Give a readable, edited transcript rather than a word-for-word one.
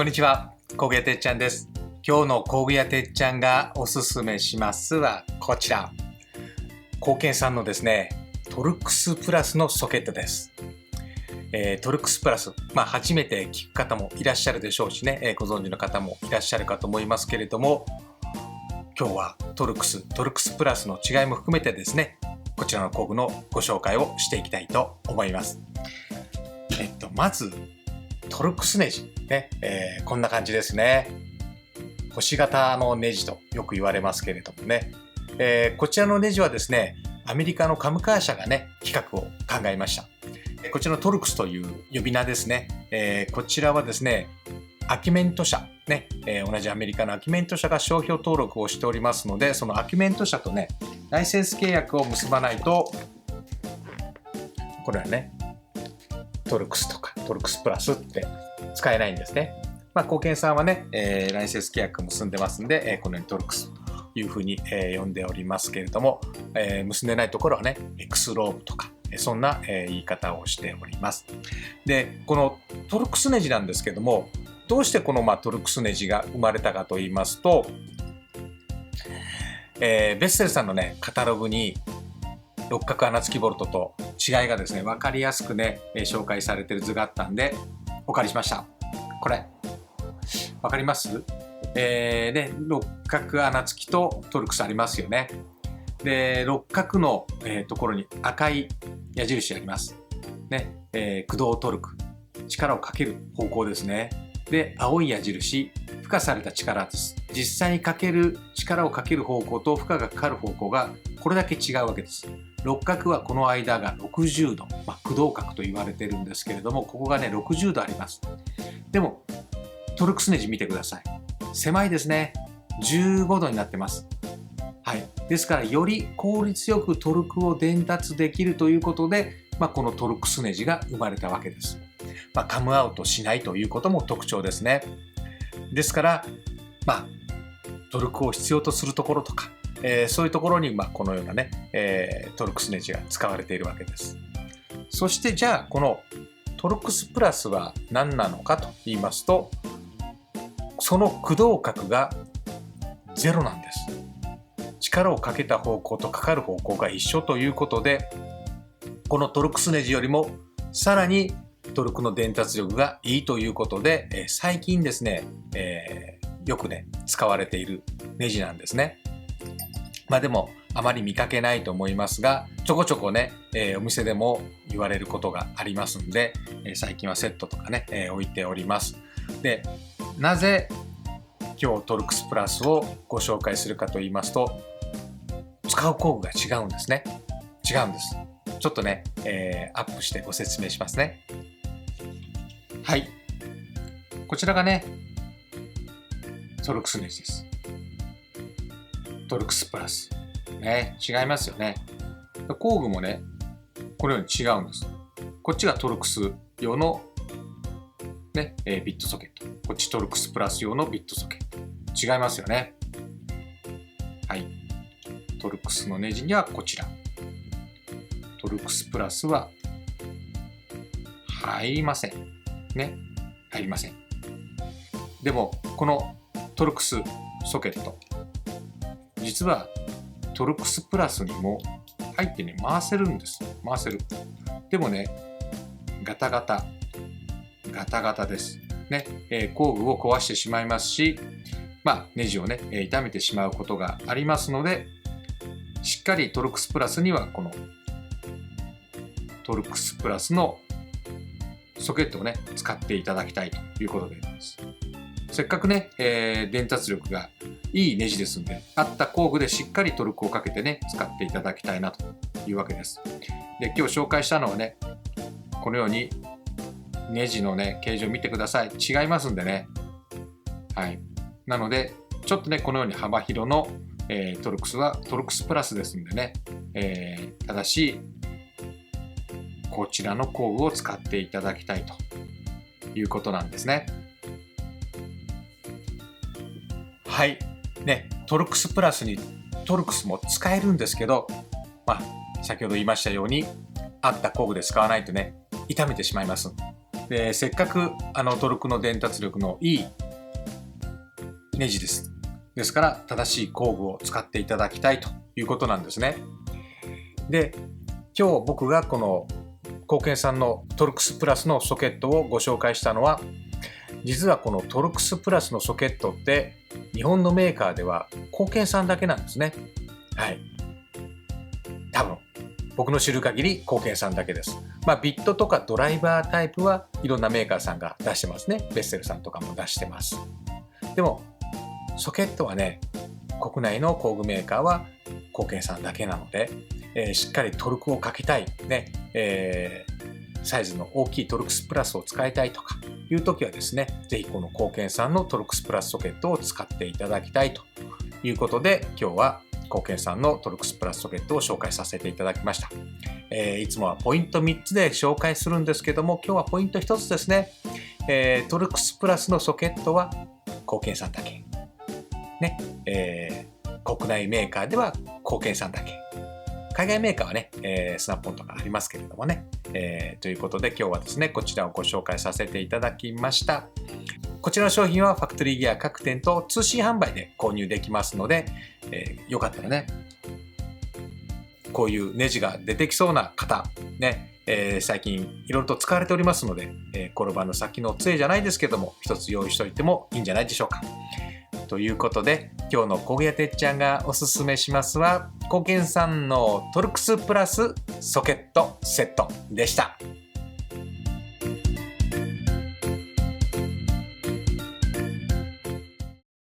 こんにちは、工具屋てっちゃんです。今日の工具屋てっちゃんがおすすめしますはこちら。工研さんのですね、トルクスプラスのソケットです。トルクスプラス、初めて聞く方もいらっしゃるでしょうしね、ご存知の方もいらっしゃるかと思いますけれども、今日はトルクスプラスの違いも含めてですね、こちらの工具のご紹介をしていきたいと思います。まずトルクスネジ、ねこんな感じですね。星型のネジとよく言われますけれどもね、こちらのネジはですね、アメリカのカムカー社がね企画を考えました。こちらのトルクスという呼び名ですね、こちらはですね、アキュメント社ね、同じアメリカのアキュメント社が商標登録をしておりますので、そのアキュメント社とねライセンス契約を結ばないと、これはねトルクスとかトルクスプラスって使えないんですね。工研さんはね、ライセンス契約を結んでますんで、このようにトルクスというふうに、呼んでおりますけれども、結んでないところはね X ローブとかそんな、言い方をしております。で、このトルクスネジなんですけども、どうしてこの、トルクスネジが生まれたかと言いますと、ベッセルさんのねカタログに六角穴付きボルトと違いがですね分かりやすくね紹介されている図があったんでお借りしました。これ分かります？で六角穴付きとトルクスありますよね。で六角の、ところに赤い矢印ありますね、駆動トルク、力をかける方向ですね。で青い矢印、付加された力です。実際に力をかける方向と負荷がかかる方向がこれだけ違うわけです。六角はこの間が60度、駆動角と言われているんですけれども、ここがね60度あります。でもトルクスネジ見てください。狭いですね。15度になってます。はい、ですからより効率よくトルクを伝達できるということで、このトルクスネジが生まれたわけです。カムアウトしないということも特徴ですね。ですから、トルクを必要とするところとか、そういうところに、このようなね、トルクスネジが使われているわけです。そしてじゃあこのトルクスプラスは何なのかと言いますと、その駆動角がゼロなんです。力をかけた方向とかかる方向が一緒ということで、このトルクスネジよりもさらにトルクの伝達力がいいということで、最近ですね、よくね使われているネジなんですね。でもあまり見かけないと思いますが、ちょこちょこね、お店でも言われることがありますんで、最近はセットとかね、置いております。で、なぜ今日トルクスプラスをご紹介するかと言いますと、使う工具が違うんですね。違うんです。ちょっとね、アップしてご説明しますね。はい、こちらがねトルクスネジです。トルクスプラスね、違いますよね。工具もねこのように違うんです。こっちがトルクス用のね、ビットソケット、こっちトルクスプラス用のビットソケット、違いますよね。はい、トルクスのネジにはこちら、トルクスプラスは入りませんね、入りません。でもこのトルクスソケット、実はトルクスプラスにも入ってね回せるんです。回せる。でもねガタガタですね、工具を壊してしまいますし、ネジをね傷めてしまうことがありますので、しっかりトルクスプラスにはこのトルクスプラスのソケットをね使っていただきたいということであります。せっかくね、伝達力がいいネジですので、合った工具でしっかりトルクをかけてね使っていただきたいなというわけです。で、今日紹介したのはね、このようにネジのね形状見てください。違いますんでね。はい。なのでちょっとねこのように幅広の、トルクスはトルクスプラスですんでね、ただしこちらの工具を使っていただきたいということなんですね。はいね、トルクスプラスにトルクスも使えるんですけど、先ほど言いましたように合った工具で使わないとね傷めてしまいます。でせっかくトルクの伝達力のいいネジです。ですから正しい工具を使っていただきたいということなんですね。で、今日僕がこのコウケンさんのトルクスプラスのソケットをご紹介したのは、実はこのトルクスプラスのソケットって日本のメーカーではコウケンさんだけなんですね。はい。多分僕の知る限りコウケンさんだけです。ビットとかドライバータイプはいろんなメーカーさんが出してますね。ベッセルさんとかも出してます。でもソケットはね、国内の工具メーカーはコウケンさんだけなので、しっかりトルクをかけたい、ねサイズの大きいトルクスプラスを使いたいとかいう時はですね、ぜひこのコウケンさんのトルクスプラスソケットを使っていただきたいということで、今日はコウケンさんのトルクスプラスソケットを紹介させていただきました。いつもはポイント3つで紹介するんですけども、今日はポイント1つですね。トルクスプラスのソケットはコウケンさんだけ。ね、国内メーカーではコウケンさんだけ。海外メーカーはね、スナップオンとかありますけれどもね、ということで今日はですね、こちらをご紹介させていただきました。こちらの商品はファクトリーギア各店と通信販売で購入できますので、よかったらね、こういうネジが出てきそうな方、ね、最近いろいろと使われておりますので、転ばぬ先の杖じゃないですけども、一つ用意しておいてもいいんじゃないでしょうか。ということで、今日の工具屋てっちゃんがおすすめしますは、コウケンさんのトルクスプラスソケットセットでした。